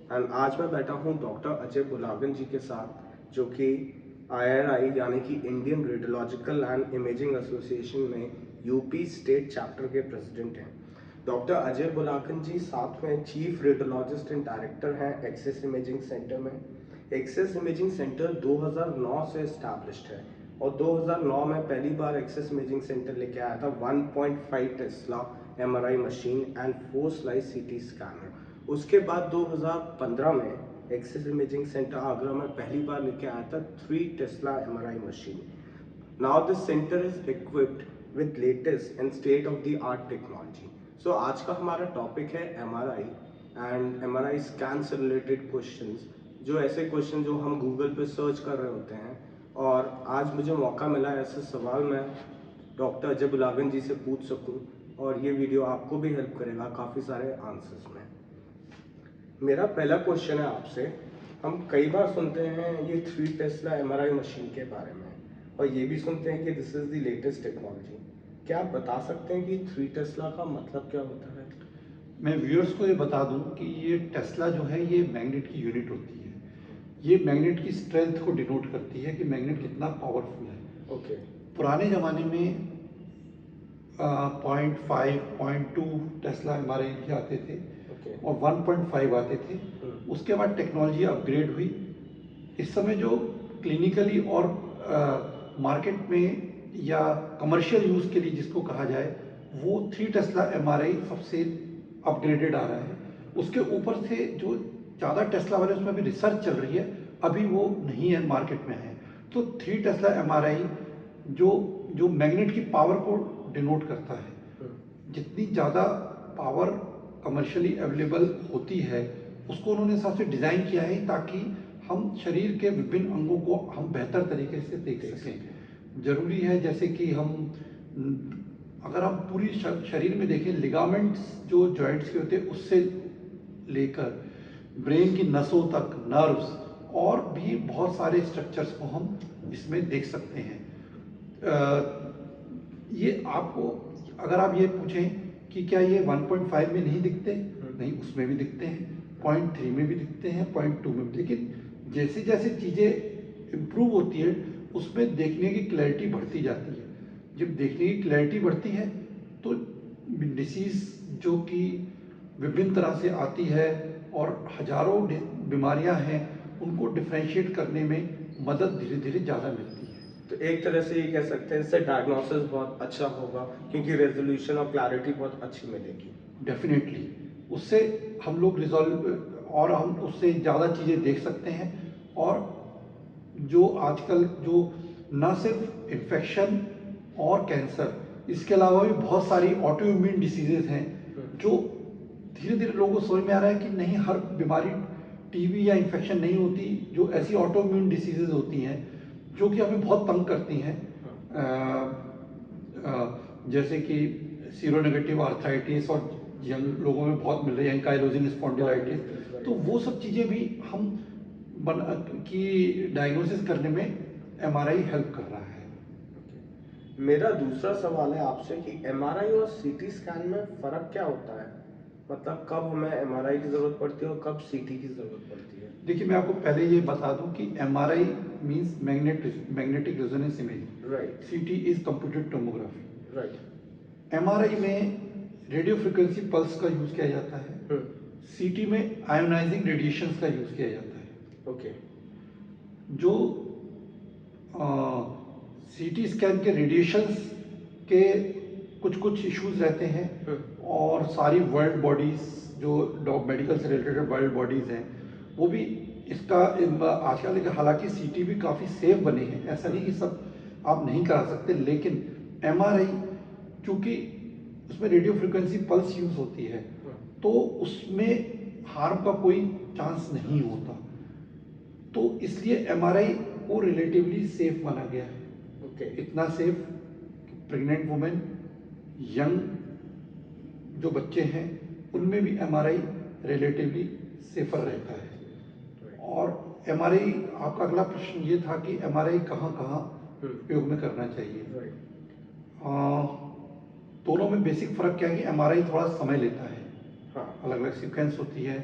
And आज मैं बैठा हूँ डॉक्टर अजय बुलागन जी के साथ, जो कि IRI यानी कि Indian radiological and imaging association में यूपी स्टेट चैप्टर के प्रेसिडेंट हैं। डॉक्टर अजय बुलागन जी साथ में चीफ रेडियोलॉजिस्ट एंड डायरेक्टर हैं एक्सेस इमेजिंग सेंटर में। एक्सेस इमेजिंग सेंटर 2009 से इस्टेब्लिश्ड है और 2009 में पहली बार एक्सेस इमेजिंग सेंटर लेके आया था 1.5 Tesla MRI machine and 4 slice CT scanner. उसके बाद 2015 में एक्सेस इमेजिंग सेंटर आगरा में पहली बार लेके आया था 3 tesla MRI machine. Now this centre is equipped with latest and state of the art technology. So आज का हमारा टॉपिक है MRI एंड MRI स्कैन से रिलेटेड क्वेश्चंस, जो ऐसे क्वेश्चन जो हम गूगल पे सर्च कर रहे होते हैं। और आज मुझे मौका मिला ऐसे सवाल मैं डॉक्टर अजय बुलागन जी से पूछ सकूं, और ये वीडियो आपको भी हेल्प करेगा काफ़ी सारे आंसर्स में। मेरा पहला क्वेश्चन है आपसे। हम कई बार सुनते हैं ये 3 टेस्ला MRI मशीन के बारे में, और ये भी सुनते हैं कि this is the latest technology. क्या आप बता सकते हैं कि 3 टेस्ला का मतलब क्या होता है? मैं व्यूअर्स को ये बता दूं कि ये टेस्ला जो है ये मैग्नेट की यूनिट होती है। ये मैग्नेट की स्ट्रेंथ को डिनोट करती है कि मैग्नेट कितना पावरफुल है। ओके। पुराने ज़माने में 0.5 0.2 टेस्ला हमारे लिए आते थे ओके। और 1.5 आते थे। उसके बाद टेक्नोलॉजी अपग्रेड हुई। इस समय जो क्लिनिकली और मार्केट में या कमर्शियल यूज़ के लिए जिसको कहा जाए, वो 3 टेस्ला MRI सबसे अपग्रेडेड आ रहा है। उसके ऊपर से जो ज़्यादा टेस्ला वाले उसमें भी रिसर्च चल रही है, अभी वो नहीं है, मार्केट में है। तो 3 टेस्ला MRI जो जो मैग्नेट की पावर को डिनोट करता है। जितनी ज़्यादा पावर कमर्शियली अवेलेबल होती है उसको उन्होंने हिसाब से डिज़ाइन किया है ताकि हम शरीर के विभिन्न अंगों को हम बेहतर तरीके से देख सकें। ज़रूरी है जैसे कि हम अगर हम पूरी शरीर में देखें, लिगामेंट्स जो जॉइंट्स के होते हैं उससे लेकर ब्रेन की नसों तक, नर्व्स और भी बहुत सारे स्ट्रक्चर्स को हम इसमें देख सकते हैं। ये आपको अगर आप ये पूछें कि क्या ये 1.5 में नहीं दिखते, नहीं, उसमें भी दिखते हैं, 0.3 में भी दिखते हैं, 0.2 में भी। लेकिन जैसे जैसे चीज़ें इम्प्रूव होती है उसमें देखने की क्लैरिटी बढ़ती जाती है। जब देखने की क्लैरिटी बढ़ती है तो डिसीज़ जो कि विभिन्न तरह से आती है और हजारों बीमारियां हैं, उनको डिफ्रेंशिएट करने में मदद धीरे धीरे ज़्यादा मिलती है। तो एक तरह से ये कह सकते हैं इससे डायग्नोसिस बहुत अच्छा होगा, क्योंकि रेजोल्यूशन और क्लैरिटी बहुत अच्छी मिलेगी। डेफिनेटली उससे हम लोग रिजॉल्व और हम उससे ज़्यादा चीज़ें देख सकते हैं। और जो आजकल जो न सिर्फ इन्फेक्शन और कैंसर, इसके अलावा भी बहुत सारी ऑटो इम्यून डिसीजेज हैं जो धीरे धीरे लोगों को समझ में आ रहा है कि नहीं, हर बीमारी टीबी या इन्फेक्शन नहीं होती। जो ऐसी ऑटो इम्यून डिसीजेज होती हैं जो कि हमें बहुत तंग करती हैं, जैसे कि सीरोनेगेटिव आर्थराइटिस और यंग लोगों में बहुत मिल रही है एंकाइलोजिंग स्पॉन्डिलाइटिस। तो वो सब चीज़ें भी हम की डायग्नोसिस करने में MRI हेल्प कर रहा है। मेरा दूसरा सवाल है आपसे कि MRI और CT स्कैन में फ़र्क क्या होता है? मतलब कब हमें MRI की ज़रूरत पड़ती है और कब CT की ज़रूरत पड़ती है? देखिए, मैं आपको पहले ये बता दूं कि MRI means magnetic resonance imaging, right. CT is computed tomography. Right. MRI में रेडियो फ्रिक्वेंसी पल्स का यूज़ किया जाता है, CT में आयोनाइजिंग रेडिएशंस का यूज़ किया जाता है। ओके। जो CT स्कैन के रेडिएशंस के कुछ कुछ इश्यूज रहते हैं, और सारी वर्ल्ड बॉडीज़ जो मेडिकल से रिलेटेड वर्ल्ड बॉडीज़ हैं वो भी इसका आजकल देखिए, हालांकि CT भी काफ़ी सेफ बने हैं, ऐसा नहीं कि सब आप नहीं करा सकते। लेकिन MRI चूँकि उसमें रेडियो फ्रिक्वेंसी पल्स यूज़ होती है तो उसमें हार्म का कोई चांस नहीं होता, तो इसलिए MRI को रिलेटिवली सेफ माना गया है। ओके। इतना सेफ कि प्रेग्नेंट वुमेन, यंग जो बच्चे हैं, उनमें भी MRI रिलेटिवली सेफर रहता है। और MRI, आपका अगला प्रश्न ये था कि MRI कहाँ कहाँ उपयोग में करना चाहिए। दोनों में बेसिक फ़र्क क्या है कि MRI थोड़ा समय लेता है, हाँ। अलग अलग सीक्वेंस होती है।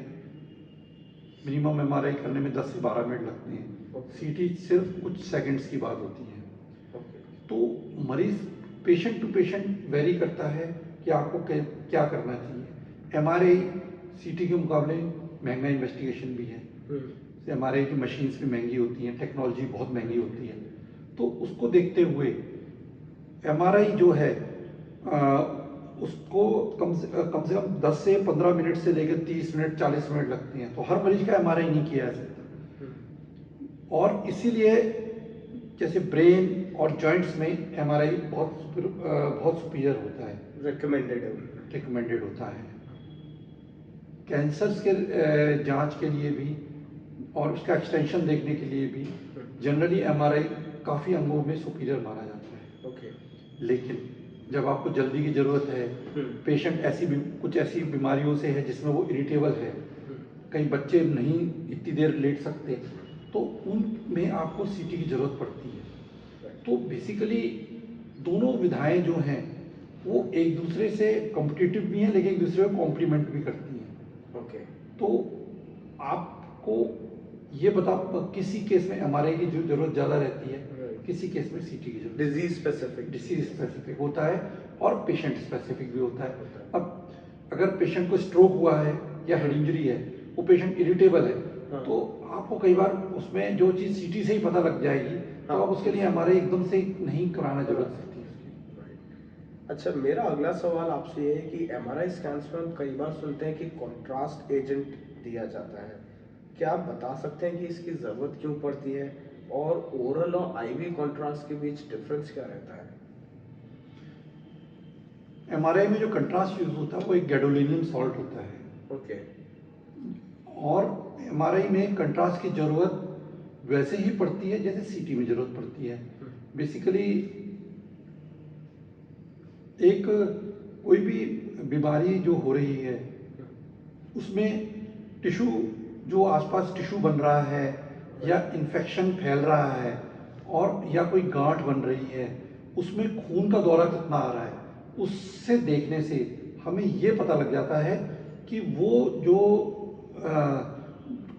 मिनिमम एमआरआई करने में 10 से 12 मिनट लगते हैं। सीटी सिर्फ कुछ सेकंड्स की बात होती है। तो मरीज पेशेंट टू पेशेंट वेरी करता है कि आपको क्या करना चाहिए। एमआरआई सीटी के मुकाबले महंगा इन्वेस्टिगेशन भी है। एमआरआई की मशीन्स भी महंगी होती हैं, टेक्नोलॉजी बहुत महंगी होती है। तो उसको देखते हुए एमआरआई जो है उसको कम से कम 10 से 15 मिनट से लेकर 30 मिनट 40 मिनट लगते हैं। तो हर मरीज का एमआरआई नहीं किया जा सकता, और इसीलिए जैसे ब्रेन और जॉइंट्स में एमआरआई बहुत सुपीरियर होता है, रिकमेंडेड होता है। कैंसर्स के जांच के लिए भी और उसका एक्सटेंशन देखने के लिए भी जनरली एमआरआई काफ़ी अंगों में सुपीरियर माना जाता है। लेकिन जब आपको जल्दी की ज़रूरत है, पेशेंट कुछ ऐसी बीमारियों से है जिसमें वो इरिटेबल है, कई बच्चे नहीं इतनी देर लेट सकते, तो उनमें आपको सीटी की ज़रूरत पड़ती है। तो बेसिकली दोनों विधाएं जो हैं वो एक दूसरे से कॉम्पिटिटिव भी हैं, लेकिन एक दूसरे को कॉम्प्लीमेंट भी करती हैं। तो आपको ये बता, किसी केस में एमआरआई की ज़रूरत ज़्यादा रहती है, किसी केस में सीटी की जरूरत। डिजीज स्पेसिफिक होता है और पेशेंट स्पेसिफिक भी होता है। अब अगर पेशेंट को स्ट्रोक हुआ है या हेड इंजरी है, वो पेशेंट इरिटेबल है, तो आपको कई बार उसमें जो चीज़ सीटी से ही पता लग जाएगी, तो आप उसके लिए एमआरआई एकदम से नहीं कराना जरूरत है। अच्छा, मेरा अगला सवाल आपसे ये है कि एमआरआई स्कैन्स में हम कई बार सुनते हैं कि कॉन्ट्रास्ट एजेंट दिया जाता है। क्या आप बता सकते हैं कि इसकी ज़रूरत क्यों पड़ती है, और ओरल और आईवी कॉन्ट्रास्ट के बीच डिफरेंस क्या रहता है? एमआरआई में जो कंट्रास्ट यूज होता है वो एक गैडोलिनियम सॉल्ट होता है। और एमआरआई में कंट्रास्ट की ज़रूरत वैसे ही पड़ती है जैसे सीटी में ज़रूरत पड़ती है। बेसिकली एक कोई भी बीमारी जो हो रही है उसमें टिश्यू जो आसपास टिश्यू बन रहा है या इन्फेक्शन फैल रहा है और या कोई गांठ बन रही है, उसमें खून का दौरा कितना आ रहा है, उससे देखने से हमें ये पता लग जाता है कि वो जो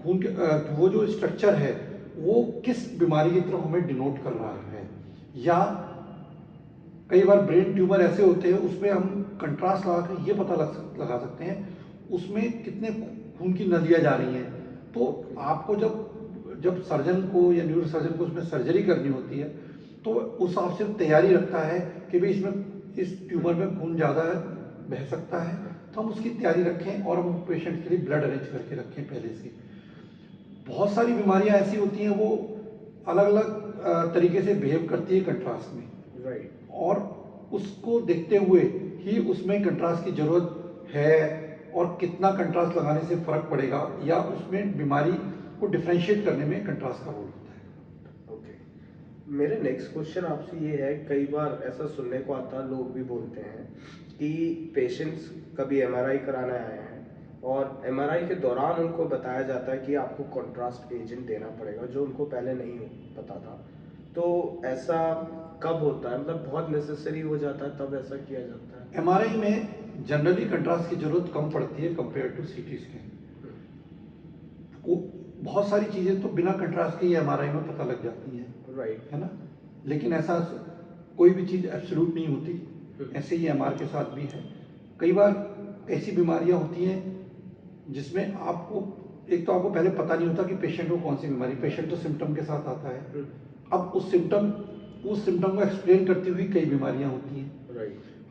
खून के वो जो स्ट्रक्चर है वो किस बीमारी की तरफ हमें डिनोट कर रहा है। या कई बार ब्रेन ट्यूमर ऐसे होते हैं उसमें हम कंट्रास्ट लगा कर ये पता लगा सकते हैं उसमें कितने खून की नलियाँ जा रही हैं। तो आपको जब सर्जन को या न्यूरो सर्जन को उसमें सर्जरी करनी होती है तो उस हिसाब से तैयारी रखता है कि भाई इसमें इस ट्यूमर में खून ज़्यादा बह सकता है, तो हम उसकी तैयारी रखें और हम पेशेंट के लिए ब्लड अरेंज करके रखें पहले से। बहुत सारी बीमारियां ऐसी होती हैं वो अलग अलग तरीके से बिहेव करती है कंट्रास्ट में, और उसको देखते हुए ही उसमें कंट्रास्ट की ज़रूरत है और कितना कंट्रास्ट लगाने से फ़र्क पड़ेगा या उसमें बीमारी को डिफ्रेंशिएट करने में कंट्रास्ट का रोल होता है। मेरे नेक्स्ट क्वेश्चन आपसे ये है, कई बार ऐसा सुनने को आता है, लोग भी बोलते हैं कि पेशेंट्स कभी एमआरआई कराने आए हैं और एमआरआई के दौरान उनको बताया जाता है कि आपको कॉन्ट्रास्ट एजेंट देना पड़ेगा, जो उनको पहले नहीं पता था। तो ऐसा कब होता है, मतलब बहुत नेसेसरी हो जाता है तब ऐसा किया जाता है? एमआरआई में जनरली कंट्रास्ट की ज़रूरत कम पड़ती है कंपेयर टू सीटी स्कैन। बहुत सारी चीज़ें तो बिना कंट्रास्ट के ही एमआरआई में पता लग जाती हैं, है ना। लेकिन ऐसा कोई भी चीज़ एब्सोल्यूट नहीं होती, ऐसे ही एमआर के साथ भी है। कई बार ऐसी बीमारियां होती हैं जिसमें आपको आपको पहले पता नहीं होता कि पेशेंट को कौन सी बीमारी, पेशेंट तो सिम्टम के साथ आता है। अब उस सिम्टम को एक्सप्लेन करती हुई कई बीमारियां होती हैं।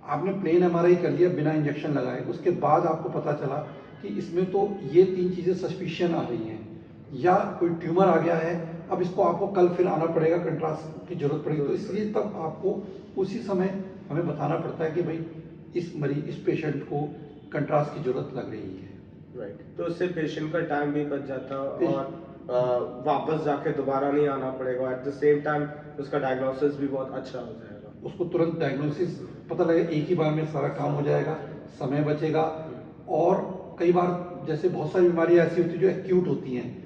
आपने प्लेन एमआरआई कर लिया बिना इंजेक्शन लगाए, उसके बाद आपको पता चला कि इसमें तो ये 3 चीज़ें सस्पिशन आ रही हैं या कोई ट्यूमर आ गया है, अब इसको आपको कल फिर आना पड़ेगा, कंट्रास्ट की जरूरत पड़ेगी। तो इसलिए तब आपको उसी समय हमें बताना पड़ता है कि भाई इस पेशेंट को कंट्रास्ट की जरूरत लग रही है। तो उससे पेशेंट का टाइम भी बच जाता है और वापस जाके दोबारा नहीं आना पड़ेगा। एट द सेम टाइम उसका डायग्नोसिस भी बहुत अच्छा हो जाएगा, उसको तुरंत डायग्नोसिस पता लगेगा, एक ही बार में सारा काम हो जाएगा, समय बचेगा। और कई बार जैसे बहुत सारी बीमारियां ऐसी होती है जो एक्यूट होती हैं,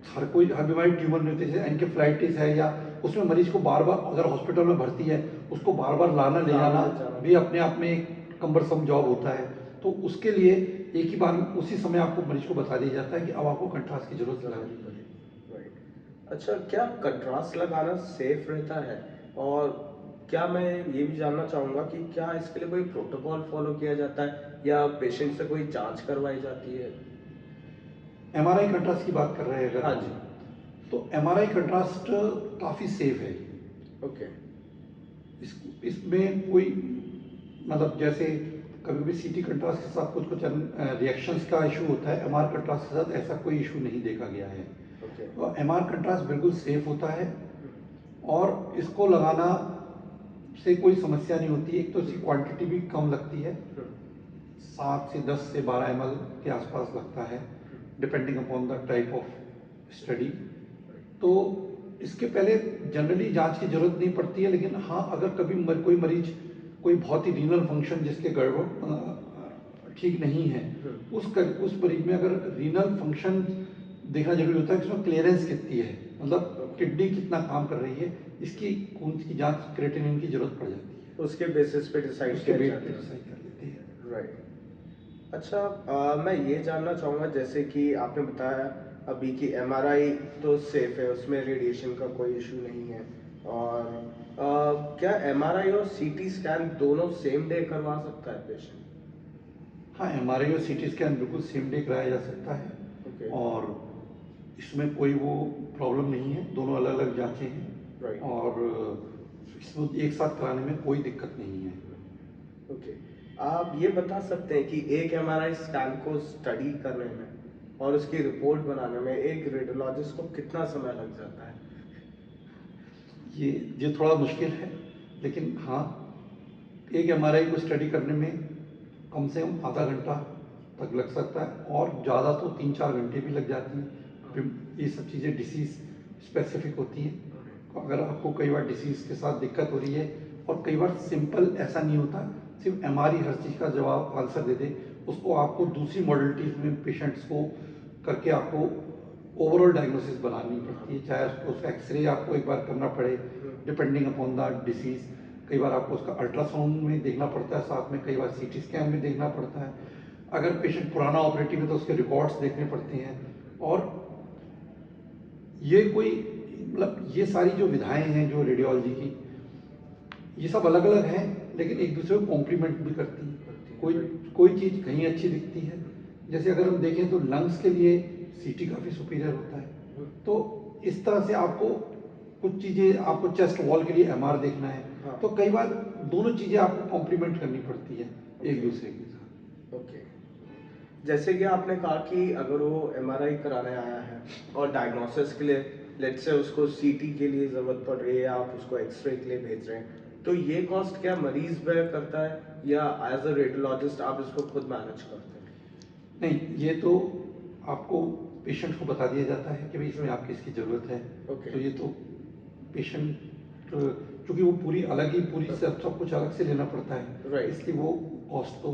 हर बीमारी ट्यूमर नहीं होती, जैसे एनकेफ्लाइटिस है, या उसमें मरीज को बार बार अगर हॉस्पिटल में भर्ती है उसको बार बार लाना ले जाना भी अपने आप में एक कम्बरसम जॉब होता है। तो उसके लिए एक ही बार उसी समय आपको मरीज को बता दिया जाता है कि अब आपको कंट्रास्ट की जरूरत लगानी पड़ेगी। राइट। अच्छा, क्या कंट्रास्ट लगाना सेफ रहता है? और क्या मैं ये भी जानना चाहूँगा कि क्या इसके लिए कोई प्रोटोकॉल फॉलो किया जाता है या पेशेंट से कोई जांच करवाई जाती है? एमआरआई कंट्रास्ट की बात कर रहे हैं अगर हाँ हम, जी। तो एमआरआई कंट्रास्ट काफ़ी सेफ है। ओके। इसमें कोई मतलब जैसे कभी कभी सीटी कंट्रास्ट के साथ कुछ कुछ रिएक्शंस का इशू होता है, एमआर कंट्रास्ट के साथ ऐसा कोई इशू नहीं देखा गया है। ओके। तो एमआर कंट्रास्ट बिल्कुल सेफ होता है और इसको लगाना से कोई समस्या नहीं होती। एक तो इसकी क्वांटिटी भी कम लगती है, 7 से 10 से 12 ml के आसपास लगता है, depending upon the type of study. तो इसके पहले जनरली जांच की जरूरत नहीं पड़ती है, लेकिन हाँ अगर कभी कोई मरीज कोई बहुत ही रीनल फंक्शन जिसके गड़बड़ ठीक नहीं है, उस मरीज में अगर रीनल फंक्शन देखना जरूरी होता है कि उसमें क्लियरेंस कितनी है, मतलब किडनी कितना काम कर रही है, इसकी खून की जांच क्रेटिनिन की जरूरत पड़ जाती है। उसके बेसिस पे डिसाइड उसके किया वेट जाता पे है। डिसाइड कर लेते हैं। राइट। अच्छा, मैं ये जानना चाहूँगा जैसे कि आपने बताया अभी कि एमआरआई तो सेफ है, उसमें रेडिएशन का कोई इशू नहीं है। और क्या एमआरआई और सीटी स्कैन दोनों सेम डे करवा सकता है पेशेंट? हाँ, एमआरआई और सीटी स्कैन बिल्कुल सेम डे कराया जा सकता है। ओके। और इसमें कोई वो प्रॉब्लम नहीं है, दोनों अलग अलग जांचें हैं। राइट। और इसको एक साथ कराने में कोई दिक्कत नहीं है। ओके। आप ये बता सकते हैं कि एक एमआरआई स्कैन को स्टडी करने में और उसकी रिपोर्ट बनाने में एक रेडियोलॉजिस्ट को कितना समय लग जाता है? ये थोड़ा मुश्किल है, लेकिन हाँ एक एमआरआई को स्टडी करने में कम से कम आधा घंटा तक लग सकता है, और ज़्यादा तो 3-4 घंटे भी लग जाती हैं। फिर ये सब चीज़ें डिसीज़ स्पेसिफिक होती हैं। तो अगर आपको कई बार डिसीज़ के साथ दिक्कत हो रही है, और कई बार सिंपल ऐसा नहीं होता सिर्फ एमआरआई हर चीज़ का जवाब आंसर दे दे, उसको आपको दूसरी मॉडलिटीज़ में पेशेंट्स को करके आपको ओवरऑल डायग्नोसिस बनानी पड़ती है। चाहे उसका एक्सरे आपको एक बार करना पड़े डिपेंडिंग अपॉन द डिसीज़, कई बार आपको उसका अल्ट्रासाउंड में देखना पड़ता है साथ में, कई बार सीटी स्कैन में देखना पड़ता है। अगर पेशेंट पुराना ऑपरेटिव है तो उसके रिकॉर्ड्स देखने पड़ते हैं। और ये कोई मतलब ये सारी जो विधाएं हैं जो रेडियोलॉजी की, ये सब अलग अलग हैं, लेकिन एक दूसरे को कॉम्प्लीमेंट भी करती हैं। कोई चीज़ कहीं अच्छी दिखती है, जैसे अगर हम देखें तो लंग्स के लिए सीटी काफ़ी सुपीरियर होता है। तो इस तरह से आपको कुछ चीज़ें, आपको चेस्ट वॉल के लिए एमआर देखना है, हाँ। तो कई बार दोनों चीज़ें आपको कॉम्प्लीमेंट करनी पड़ती है एक दूसरे के साथ। ओके। जैसे कि आपने कहा कि अगर वो एमआरआई कराने आया है और डायग्नोसिस के लिए लेट्स से उसको सीटी के लिए ज़रूरत पड़ रही है या आप उसको एक्सरे के लिए भेज रहे हैं, तो ये कॉस्ट क्या मरीज बेयर करता है या एज अ रेडियोलॉजिस्ट आप इसको खुद मैनेज करते हैं? नहीं, ये तो आपको पेशेंट को बता दिया जाता है कि भाई इसमें आपकी इसकी ज़रूरत है। ओके। तो ये तो पेशेंट क्योंकि वो पूरी सब कुछ अलग से लेना पड़ता है, Right. इसलिए वो कॉस्ट तो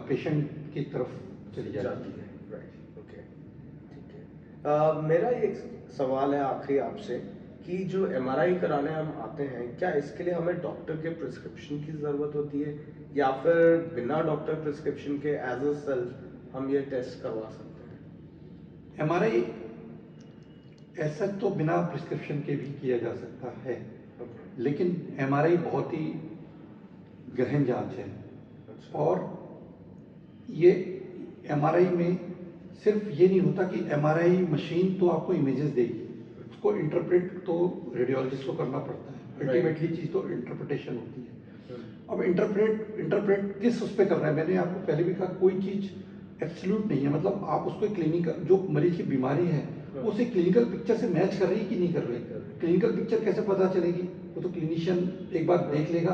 पेशेंट की तरफ चली जाती है। राइट। ओके। ठीक है। मेरा एक सवाल है आखिरी आपसे कि जो एमआरआई कराने हम आते हैं, क्या इसके लिए हमें डॉक्टर के प्रिस्क्रिप्शन की ज़रूरत होती है या फिर बिना डॉक्टर प्रिस्क्रिप्शन के एज अ सेल्फ हम ये टेस्ट करवा सकते हैं? एमआरआई ऐसा तो बिना प्रिस्क्रिप्शन के भी किया जा सकता है, लेकिन एमआरआई बहुत ही गहन जांच है। अच्छा। और ये एमआरआई में सिर्फ ये नहीं होता कि एमआरआई मशीन तो आपको इमेजेस देगी, उसको इंटरप्रेट तो रेडियोलॉजिस्ट को करना पड़ता है। अल्टीमेटली चीज़ तो इंटरप्रिटेशन होती है। अब इंटरप्रेट किस उस पर कर रहा है, मैंने आपको पहले भी कहा कोई चीज़ एब्सोल्यूट नहीं है। मतलब आप उसको क्लिनिकल, जो मरीज की बीमारी है उसे क्लिनिकल पिक्चर से मैच कर रही है कि नहीं कर रही है। क्लिनिकल पिक्चर कैसे पता चलेगी, वो तो क्लिनिशियन एक बार देख लेगा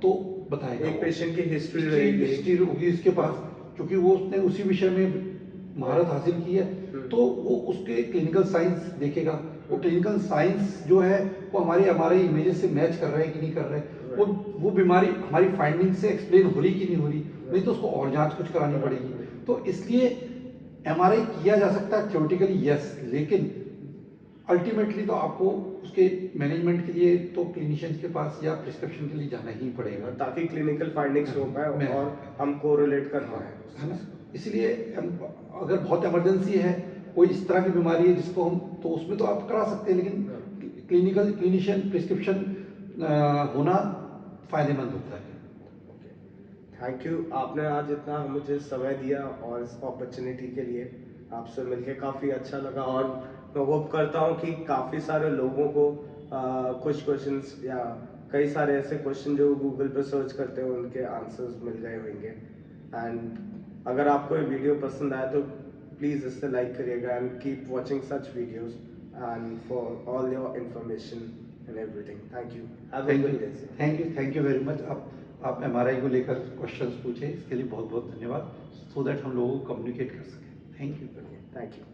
तो बताएगा। एक पेशेंट की हिस्ट्री होगी इसके पास, क्योंकि वो उसने उसी विषय में महारत हासिल की है, तो वो उसके क्लिनिकल साइंस देखेगा। वो क्लिनिकल साइंस जो है वो हमारे इमेजेस से मैच कर रहे हैं कि नहीं कर रहे, वो बीमारी हमारी फाइंडिंग से एक्सप्लेन हो रही कि नहीं हो रही, नहीं तो उसको और जांच कुछ करानी पड़ेगी। तो इसलिए एमआरआई किया जा सकता है थ्योरेटिकली, यस, लेकिन अल्टीमेटली तो आपको उसके मैनेजमेंट के लिए तो क्लिनिशियंस के पास या प्रिस्क्रिप्शन के लिए जाना ही पड़ेगा, ताकि क्लिनिकल फाइंडिंग्स हो पाए और हम कोरिलेट कर पाए, है ना। इसलिए अगर बहुत इमरजेंसी है, कोई इस तरह की बीमारी है जिसको हम, तो उसमें तो आप करा सकते हैं, लेकिन क्लिनिशियन प्रिस्क्रिप्शन होना फ़ायदेमंद होता है। थैंक यू, आपने आज इतना मुझे समय दिया और इस अपॉर्चुनिटी के लिए आपसे मिलके काफ़ी अच्छा लगा। और मैं होप करता हूँ कि काफ़ी सारे लोगों को कुछ क्वेश्चंस या कई सारे ऐसे क्वेश्चन जो गूगल पे सर्च करते हैं उनके आंसर्स मिल गए होंगे। एंड अगर आपको ये वीडियो पसंद आए तो प्लीज़ इसे लाइक करिएगा and keep watching such videos and for all your information and everything. Thank you, have a good day. Thank you very much. आप MRI को लेकर क्वेश्चंस पूछे, इसके लिए बहुत बहुत धन्यवाद, सो दैट हम लोगों को कम्युनिकेट कर सकें। Thank you. Thank you.